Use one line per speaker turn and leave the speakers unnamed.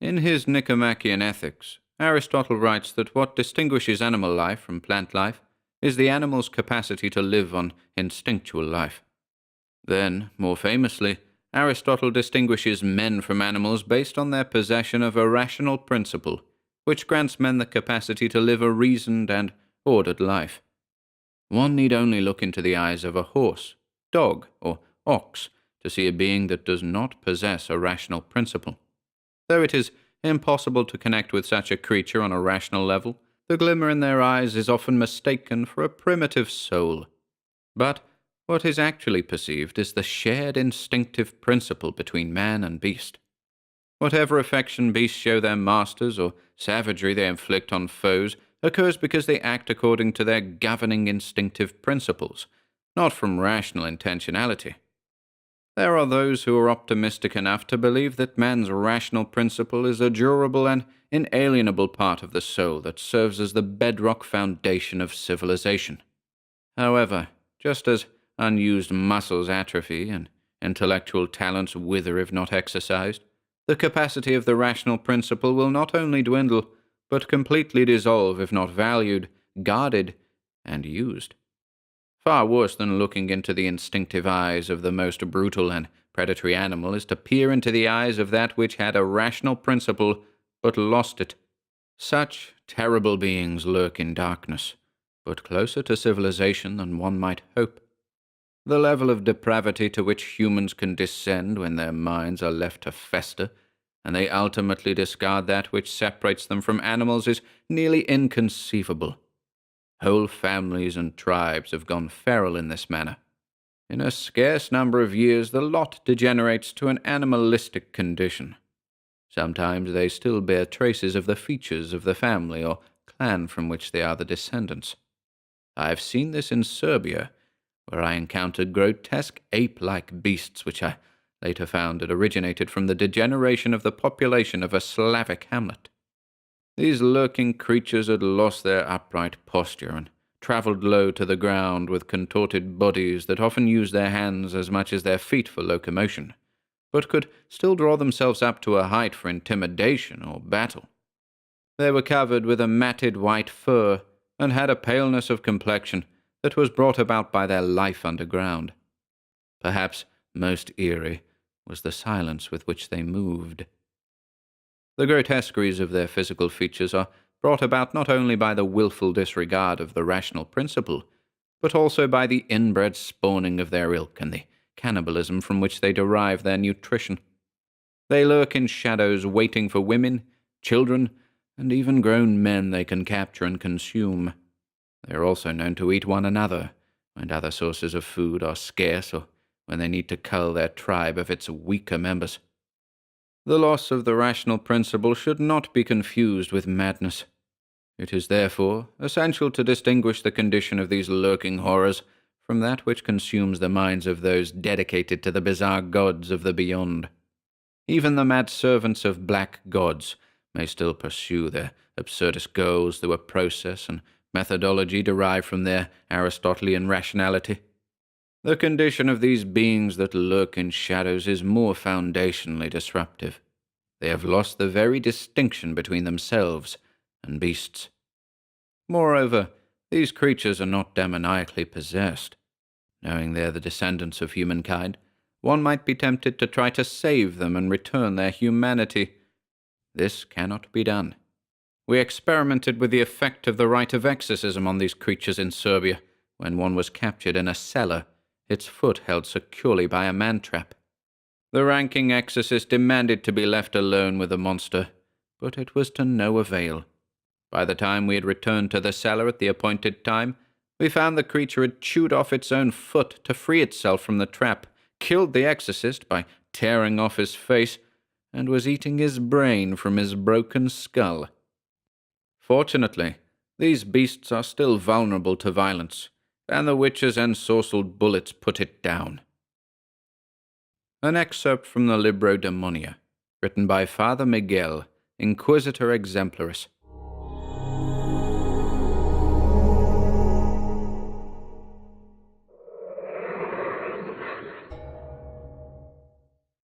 In his Nicomachean Ethics, Aristotle writes that what distinguishes animal life from plant life is the animal's capacity to live on instinctual life. Then, more famously, Aristotle distinguishes men from animals based on their possession of a rational principle, which grants men the capacity to live a reasoned and ordered life. One need only look into the eyes of a horse, dog, or ox to see a being that does not possess a rational principle. Though it is impossible to connect with such a creature on a rational level, the glimmer in their eyes is often mistaken for a primitive soul. But what is actually perceived is the shared instinctive principle between man and beast. Whatever affection beasts show their masters or savagery they inflict on foes occurs because they act according to their governing instinctive principles, not from rational intentionality. There are those who are optimistic enough to believe that man's rational principle is a durable and inalienable part of the soul that serves as the bedrock foundation of civilization. However, just as unused muscles atrophy and intellectual talents wither if not exercised, the capacity of the rational principle will not only dwindle, but completely dissolve if not valued, guarded, and used. Far worse than looking into the instinctive eyes of the most brutal and predatory animal is to peer into the eyes of that which had a rational principle but lost it. Such terrible beings lurk in darkness, but closer to civilization than one might hope. The level of depravity to which humans can descend when their minds are left to fester, and they ultimately discard that which separates them from animals, is nearly inconceivable. Whole families and tribes have gone feral in this manner. In a scarce number of years the lot degenerates to an animalistic condition. Sometimes they still bear traces of the features of the family or clan from which they are the descendants. I have seen this in Serbia, where I encountered grotesque ape-like beasts which I later found had originated from the degeneration of the population of a Slavic hamlet. These lurking creatures had lost their upright posture and travelled low to the ground with contorted bodies that often used their hands as much as their feet for locomotion, but could still draw themselves up to a height for intimidation or battle. They were covered with a matted white fur and had a paleness of complexion that was brought about by their life underground. Perhaps most eerie was the silence with which they moved. The grotesqueries of their physical features are brought about not only by the willful disregard of the rational principle, but also by the inbred spawning of their ilk and the cannibalism from which they derive their nutrition. They lurk in shadows waiting for women, children, and even grown men they can capture and consume. They are also known to eat one another when other sources of food are scarce or when they need to cull their tribe of its weaker members. The loss of the rational principle should not be confused with madness. It is therefore essential to distinguish the condition of these lurking horrors from that which consumes the minds of those dedicated to the bizarre gods of the beyond. Even the mad servants of black gods may still pursue their absurdist goals through a process and methodology derived from their Aristotelian rationality. The condition of these beings that lurk in shadows is more foundationally disruptive. They have lost the very distinction between themselves and beasts. Moreover, these creatures are not demoniacally possessed. Knowing they are the descendants of humankind, one might be tempted to try to save them and return their humanity. This cannot be done. We experimented with the effect of the rite of exorcism on these creatures in Serbia, when one was captured in a cellar, its foot held securely by a man-trap. The ranking exorcist demanded to be left alone with the monster, but it was to no avail. By the time we had returned to the cellar at the appointed time, we found the creature had chewed off its own foot to free itself from the trap, killed the exorcist by tearing off his face, and was eating his brain from his broken skull. Fortunately, these beasts are still vulnerable to violence, and the witch's ensorcelled bullets put it down. An excerpt from the Libro Demonia, written by Father Miguel, Inquisitor Exemplaris,